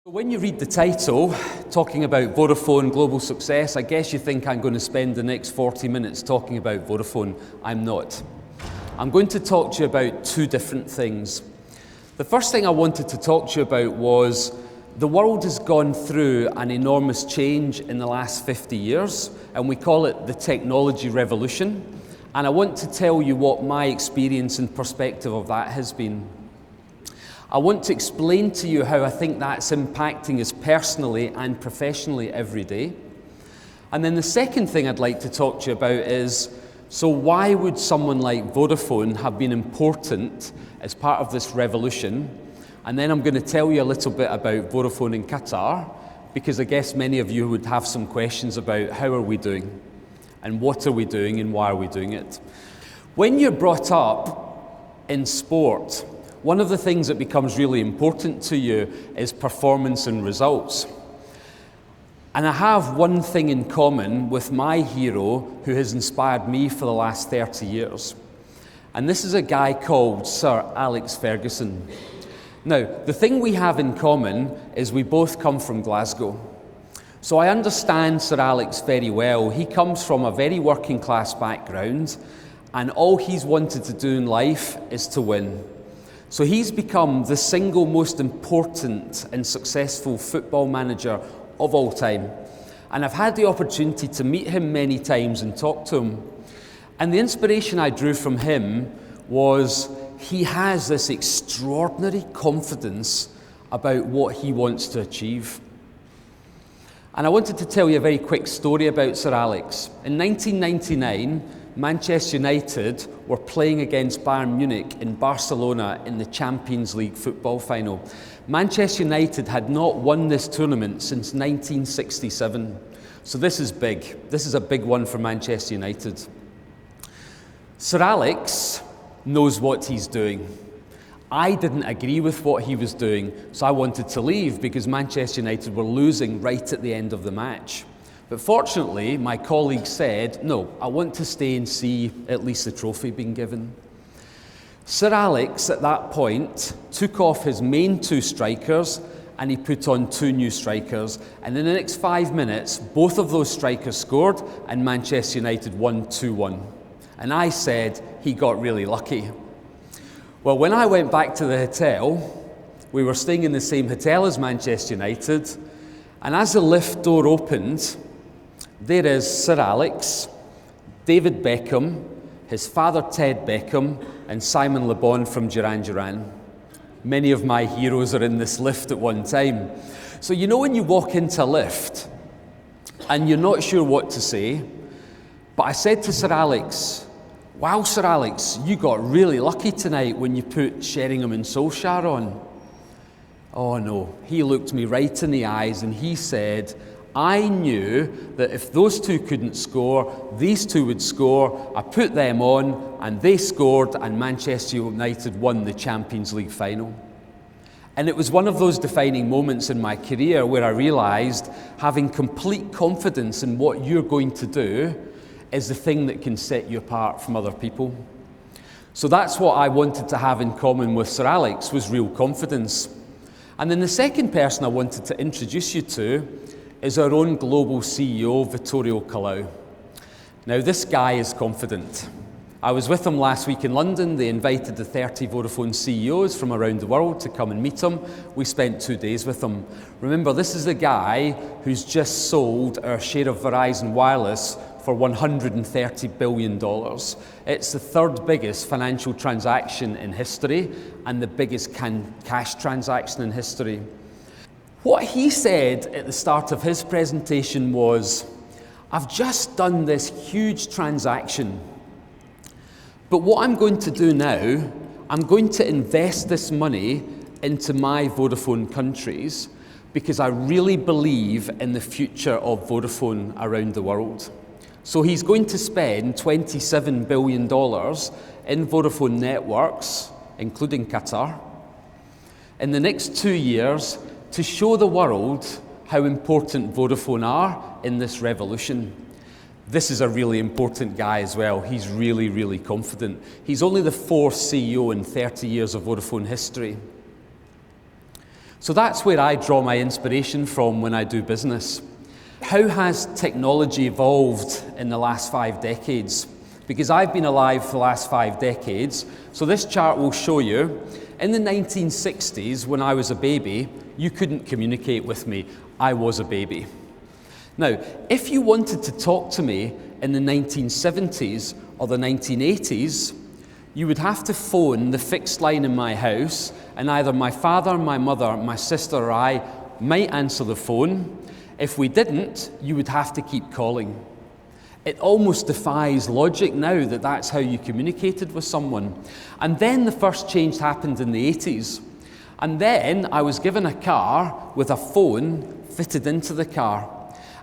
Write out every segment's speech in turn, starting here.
When you read the title, talking about Vodafone Global Success, I guess you think I'm going to spend the next 40 minutes talking about Vodafone. I'm not. I'm going to talk to you about two different things. The first thing I wanted to talk to you about was the world has gone through an enormous change in the last 50 years, and we call it the technology revolution. And I want to tell you what my experience and perspective of that has been. I want to explain to you how I think that's impacting us personally and professionally every day. And then the second thing I'd like to talk to you about is, so why would someone like Vodafone have been important as part of this revolution? And then I'm going to tell you a little bit about Vodafone in Qatar, because I guess many of you would have some questions about how are we doing, and what are we doing, and why are we doing it. When you're brought up in sport, one of the things that becomes really important to you is performance and results. And I have one thing in common with my hero who has inspired me for the last 30 years. And this is a guy called Sir Alex Ferguson. Now, the thing we have in common is we both come from Glasgow. So I understand Sir Alex very well. He comes from a very working class background, and all he's wanted to do in life is to win. So he's become the single most important and successful football manager of all time. And I've had the opportunity to meet him many times and talk to him. And the inspiration I drew from him was he has this extraordinary confidence about what he wants to achieve. And I wanted to tell you a very quick story about Sir Alex. In 1999, Manchester United were playing against Bayern Munich in Barcelona in the Champions League football final. Manchester United had not won this tournament since 1967. So this is big. This is a big one for Manchester United. Sir Alex knows what he's doing. I didn't agree with what he was doing, so I wanted to leave because Manchester United were losing right at the end of the match. But fortunately, my colleague said, no, I want to stay and see at least the trophy being given. Sir Alex, at that point, took off his main two strikers and he put on two new strikers. And in the next 5 minutes, both of those strikers scored and Manchester United won 2-1. And I said he got really lucky. Well, when I went back to the hotel, we were staying in the same hotel as Manchester United, and as the lift door opened, there is Sir Alex, David Beckham, his father Ted Beckham, and Simon Le Bon from Duran Duran. Many of my heroes are in this lift at one time. So you know when you walk into a lift and you're not sure what to say, but I said to Sir Alex, wow, Sir Alex, you got really lucky tonight when you put Sheringham and Solskjaer on. Oh no, he looked me right in the eyes and he said, I knew that if those two couldn't score, these two would score. I put them on and they scored and Manchester United won the Champions League final. And it was one of those defining moments in my career where I realised having complete confidence in what you're going to do is the thing that can set you apart from other people. So that's what I wanted to have in common with Sir Alex, was real confidence. And then the second person I wanted to introduce you to is our own global CEO, Vittorio Kalau. Now, this guy is confident. I was with him last week in London. They invited the 30 Vodafone CEOs from around the world to come and meet him. We spent 2 days with him. Remember, this is the guy who's just sold our share of Verizon Wireless for $130 billion. It's the third biggest financial transaction in history and the biggest cash transaction in history. What he said at the start of his presentation was, I've just done this huge transaction, but what I'm going to do now, I'm going to invest this money into my Vodafone countries because I really believe in the future of Vodafone around the world. So he's going to spend $27 billion in Vodafone networks, including Qatar, in the next 2 years to show the world how important Vodafone are in this revolution. This is a really important guy as well. He's really, really confident. He's only the 4th CEO in 30 years of Vodafone history. So that's where I draw my inspiration from when I do business. How has technology evolved in the last 5 decades? Because I've been alive for the last 5 decades, so this chart will show you, in the 1960s, when I was a baby, you couldn't communicate with me. I was a baby. Now, if you wanted to talk to me in the 1970s or the 1980s, you would have to phone the fixed line in my house, and either my father, my mother, my sister, or I might answer the phone. If we didn't, you would have to keep calling. It almost defies logic now that that's how you communicated with someone. And then the first change happened in the 80s. And then I was given a car with a phone fitted into the car.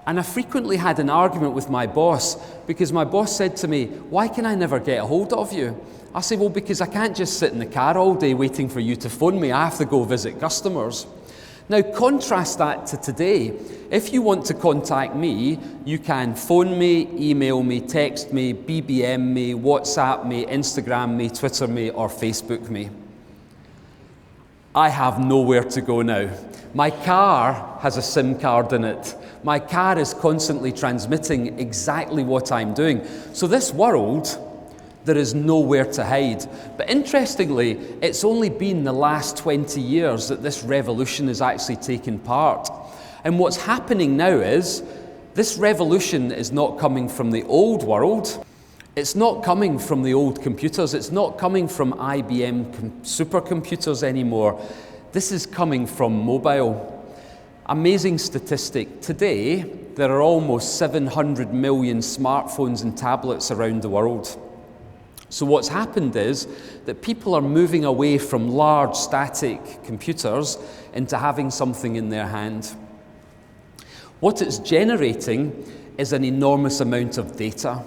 And I frequently had an argument with my boss because my boss said to me, "Why can I never get a hold of you?" I said, "Well, because I can't just sit in the car all day waiting for you to phone me. I have to go visit customers." Now contrast that to today. If you want to contact me, you can phone me, email me, text me, BBM me, WhatsApp me, Instagram me, Twitter me, or Facebook me. I have nowhere to go now. My car has a SIM card in it. My car is constantly transmitting exactly what I'm doing. So this world, there is nowhere to hide. But interestingly, it's only been the last 20 years that this revolution has actually taken part. And what's happening now is, this revolution is not coming from the old world. It's not coming from the old computers. It's not coming from IBM supercomputers anymore. This is coming from mobile. Amazing statistic. Today, there are almost 700 million smartphones and tablets around the world. So what's happened is that people are moving away from large static computers into having something in their hand. What it's generating is an enormous amount of data.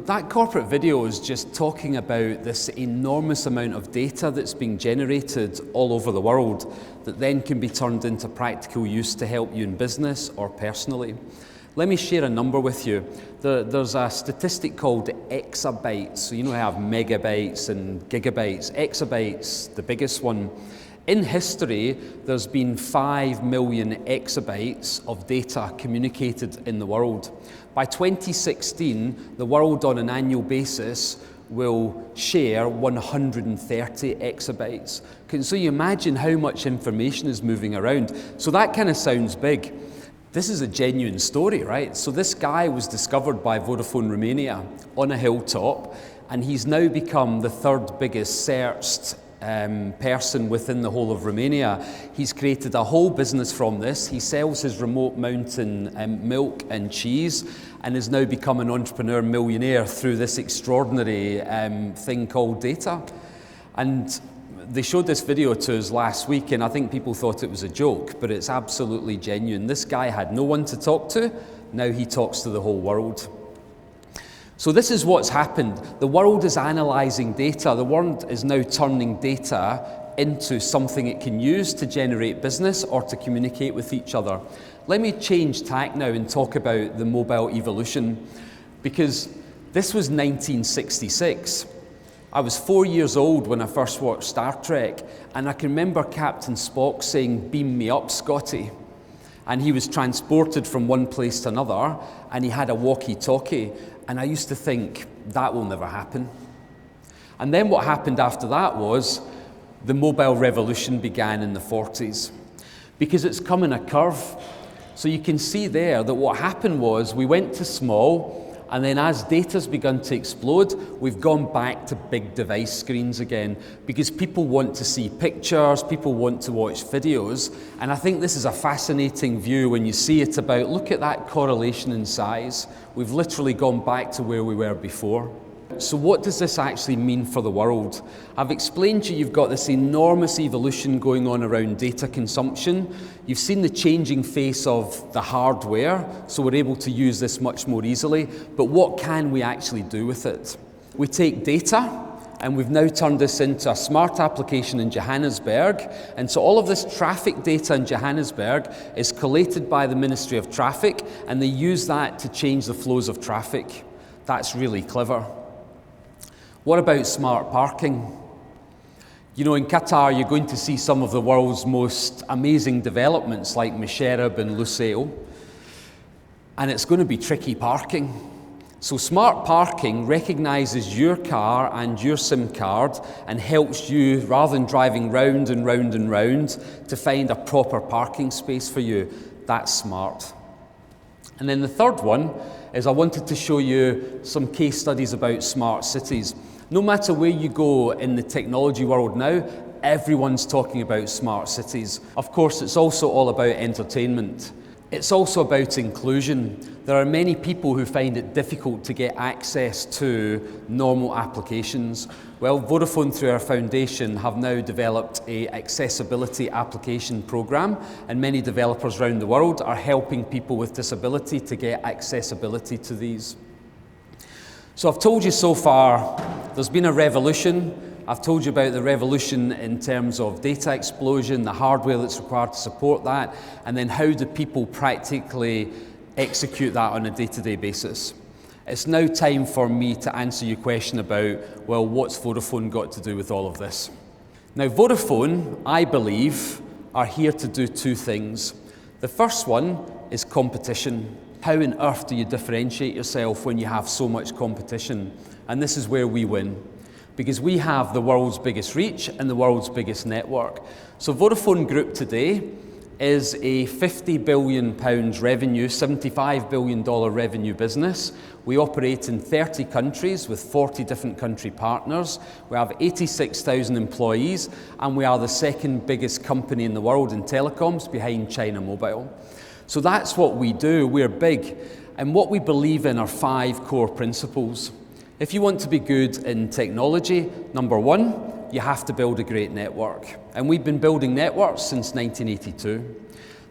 That corporate video is just talking about this enormous amount of data that's being generated all over the world that then can be turned into practical use to help you in business or personally. Let me share a number with you. There's a statistic called exabytes. So you know I have megabytes and gigabytes. Exabytes, the biggest one. In history, there's been 5 million exabytes of data communicated in the world. By 2016, the world on an annual basis will share 130 exabytes. So you imagine how much information is moving around. So that kind of sounds big. This is a genuine story, right? So this guy was discovered by Vodafone Romania on a hilltop, and he's now become the 3rd biggest searched person within the whole of Romania. He's created a whole business from this. He sells his remote mountain milk and cheese and has now become an entrepreneur millionaire through this extraordinary thing called data. And they showed this video to us last week, and I think people thought it was a joke, but it's absolutely genuine. This guy had no one to talk to. Now he talks to the whole world. So this is what's happened. The world is analysing data. The world is now turning data into something it can use to generate business or to communicate with each other. Let me change tack now and talk about the mobile evolution, because this was 1966. I was 4 years old when I first watched Star Trek, and I can remember Captain Spock saying, "Beam me up, Scotty." And he was transported from one place to another, and he had a walkie-talkie. And I used to think, that will never happen. And then what happened after that was the mobile revolution began in the 40s, because it's come in a curve. So you can see there that what happened was we went to small, and then as data's begun to explode, we've gone back to big device screens again, because people want to see pictures, people want to watch videos. And I think this is a fascinating view when you see it about, look at that correlation in size. We've literally gone back to where we were before. So what does this actually mean for the world? I've explained to you you've got this enormous evolution going on around data consumption. You've seen the changing face of the hardware, so we're able to use this much more easily. But what can we actually do with it? We take data, and we've now turned this into a smart application in Johannesburg. And so all of this traffic data in Johannesburg is collated by the Ministry of Traffic, and they use that to change the flows of traffic. That's really clever. What about smart parking? You know, in Qatar, you're going to see some of the world's most amazing developments like Masharib and Lusail, and it's going to be tricky parking. So smart parking recognises your car and your SIM card and helps you, rather than driving round and round and round, to find a proper parking space for you. That's smart. And then the third one is I wanted to show you some case studies about smart cities. No matter where you go in the technology world now, everyone's talking about smart cities. Of course, it's also all about entertainment. It's also about inclusion. There are many people who find it difficult to get access to normal applications. Well, Vodafone, through our foundation, have now developed an accessibility application program, and many developers around the world are helping people with disability to get accessibility to these. So I've told you so far, there's been a revolution. I've told you about the revolution in terms of data explosion, the hardware that's required to support that, and then how do people practically execute that on a day-to-day basis. It's now time for me to answer your question about, well, what's Vodafone got to do with all of this? Now, Vodafone, I believe, are here to do two things. The first one is competition. How on earth do you differentiate yourself when you have so much competition? And this is where we win, because we have the world's biggest reach and the world's biggest network. So Vodafone Group today is a £50 billion revenue, $75 billion revenue business. We operate in 30 countries with 40 different country partners. We have 86,000 employees, and we are the second biggest company in the world in telecoms behind China Mobile. So that's what we do. We're big. And what we believe in are 5 core principles. If you want to be good in technology, number one, you have to build a great network. And we've been building networks since 1982.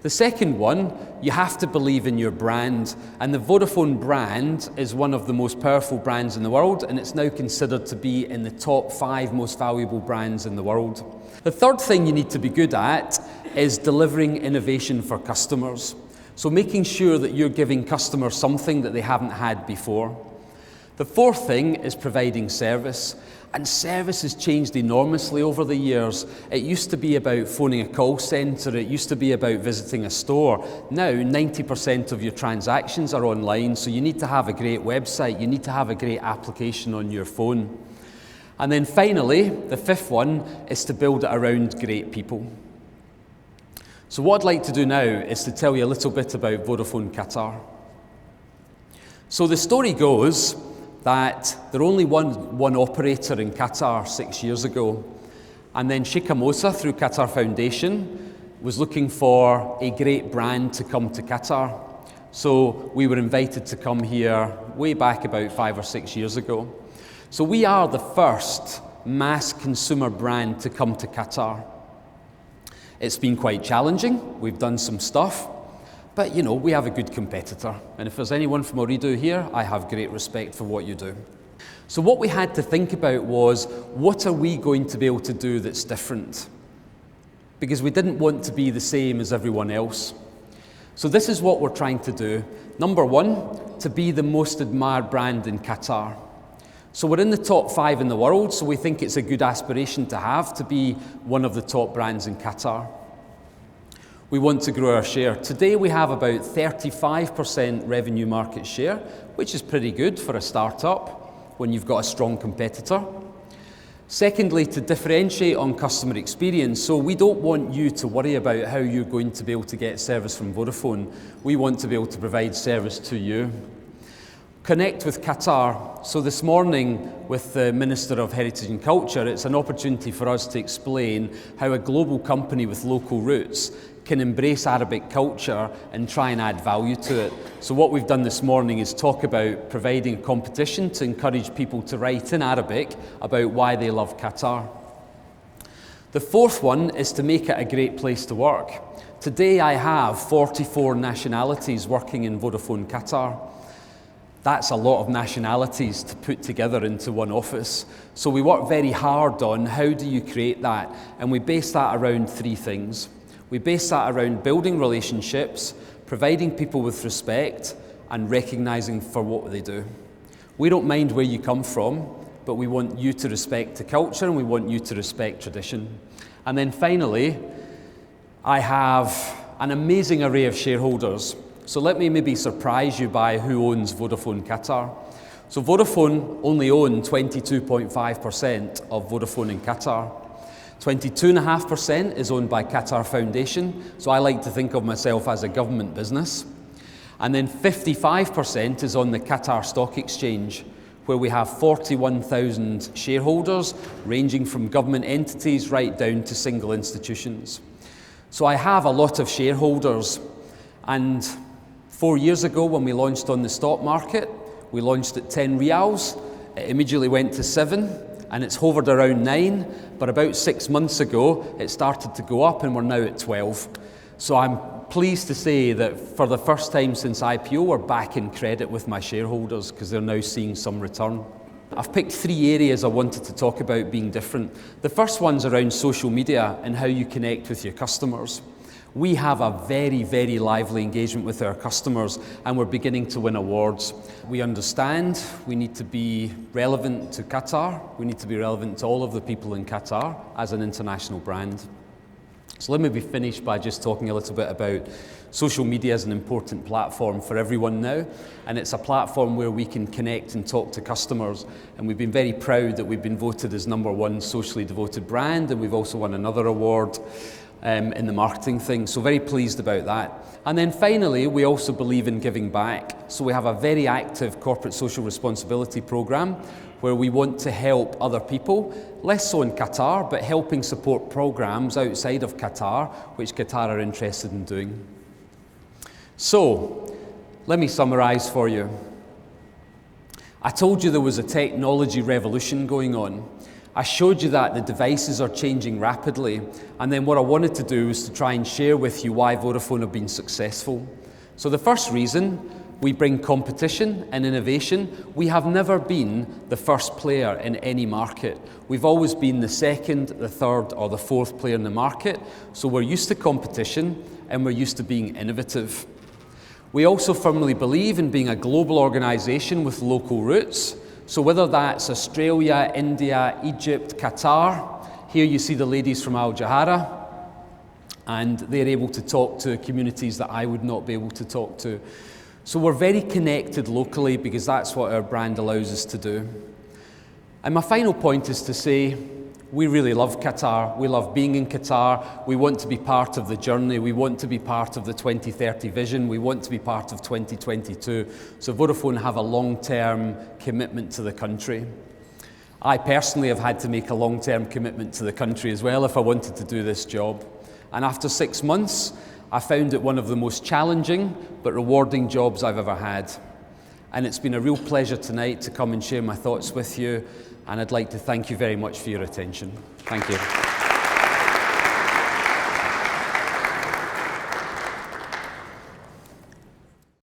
The second one, you have to believe in your brand. And the Vodafone brand is one of the most powerful brands in the world, and it's now considered to be in the top 5 most valuable brands in the world. The third thing you need to be good at is delivering innovation for customers. So making sure that you're giving customers something that they haven't had before. The fourth thing is providing service. And service has changed enormously over the years. It used to be about phoning a call centre, it used to be about visiting a store. Now 90% of your transactions are online, so you need to have a great website, you need to have a great application on your phone. And then finally, the fifth one is to build it around great people. So what I'd like to do now is to tell you a little bit about Vodafone Qatar. So the story goes that there only one operator in Qatar 6 years ago, and then Sheikh Mosa, through Qatar Foundation, was looking for a great brand to come to Qatar. So we were invited to come here way back about 5 or 6 years ago. So we are the first mass consumer brand to come to Qatar. It's been quite challenging. We've done some stuff. But, you know, we have a good competitor. And if there's anyone from Ooredoo here, I have great respect for what you do. So what we had to think about was, what are we going to be able to do that's different? Because we didn't want to be the same as everyone else. So this is what we're trying to do. Number one, to be the most admired brand in Qatar. So we're in the top 5 in the world, so we think it's a good aspiration to have, to be one of the top brands in Qatar. We want to grow our share. Today we have about 35% revenue market share, which is pretty good for a startup when you've got a strong competitor. Secondly, to differentiate on customer experience. So we don't want you to worry about how you're going to be able to get service from Vodafone. We want to be able to provide service to you. Connect with Qatar. So this morning with the Minister of Heritage and Culture, it's an opportunity for us to explain how a global company with local roots can embrace Arabic culture and try and add value to it. So what we've done this morning is talk about providing a competition to encourage people to write in Arabic about why they love Qatar. The fourth one is to make it a great place to work. Today I have 44 nationalities working in Vodafone Qatar. That's a lot of nationalities to put together into one office. So we work very hard on how do you create that, and we base that around 3 things. We base that around building relationships, providing people with respect, and recognising for what they do. We don't mind where you come from, but we want you to respect the culture and we want you to respect tradition. And then finally, I have an amazing array of shareholders. So let me maybe surprise you by who owns Vodafone Qatar. So Vodafone only own 22.5% of Vodafone in Qatar. 22.5% is owned by Qatar Foundation, so I like to think of myself as a government business. And then 55% is on the Qatar Stock Exchange, where we have 41,000 shareholders, ranging from government entities right down to single institutions. So I have a lot of shareholders, and 4 years ago when we launched on the stock market, we launched at 10 riyals, it immediately went to 7, and it's hovered around 9, but about 6 months ago it started to go up and we're now at 12. So I'm pleased to say that for the first time since IPO we're back in credit with my shareholders because they're now seeing some return. I've picked 3 areas I wanted to talk about being different. The first one's around social media and how you connect with your customers. We have a very, very lively engagement with our customers and we're beginning to win awards. We understand we need to be relevant to Qatar. We need to be relevant to all of the people in Qatar as an international brand. So let me be finished by just talking a little bit about social media as an important platform for everyone now, and it's a platform where we can connect and talk to customers, and we've been very proud that we've been voted as #1 socially devoted brand, and we've also won another award in the marketing thing, so very pleased about that. And then finally, we also believe in giving back. So we have a very active corporate social responsibility program where we want to help other people, less so in Qatar, but helping support programs outside of Qatar, which Qatar are interested in doing. So, let me summarize for you. I told you there was a technology revolution going on. I showed you that the devices are changing rapidly, and then what I wanted to do was to try and share with you why Vodafone have been successful. So the first reason, we bring competition and innovation. We have never been the first player in any market. We've always been the second, the third, or the fourth player in the market, so we're used to competition and we're used to being innovative. We also firmly believe in being a global organisation with local roots. So whether that's Australia, India, Egypt, Qatar, here you see the ladies from Al Jahara, and they're able to talk to communities that I would not be able to talk to. So we're very connected locally because that's what our brand allows us to do. And my final point is to say, we really love Qatar. We love being in Qatar. We want to be part of the journey. We want to be part of the 2030 vision. We want to be part of 2022. So Vodafone have a long-term commitment to the country. I personally have had to make a long-term commitment to the country as well if I wanted to do this job. And after 6 months, I found it one of the most challenging but rewarding jobs I've ever had. And it's been a real pleasure tonight to come and share my thoughts with you. And I'd like to thank you very much for your attention. Thank you.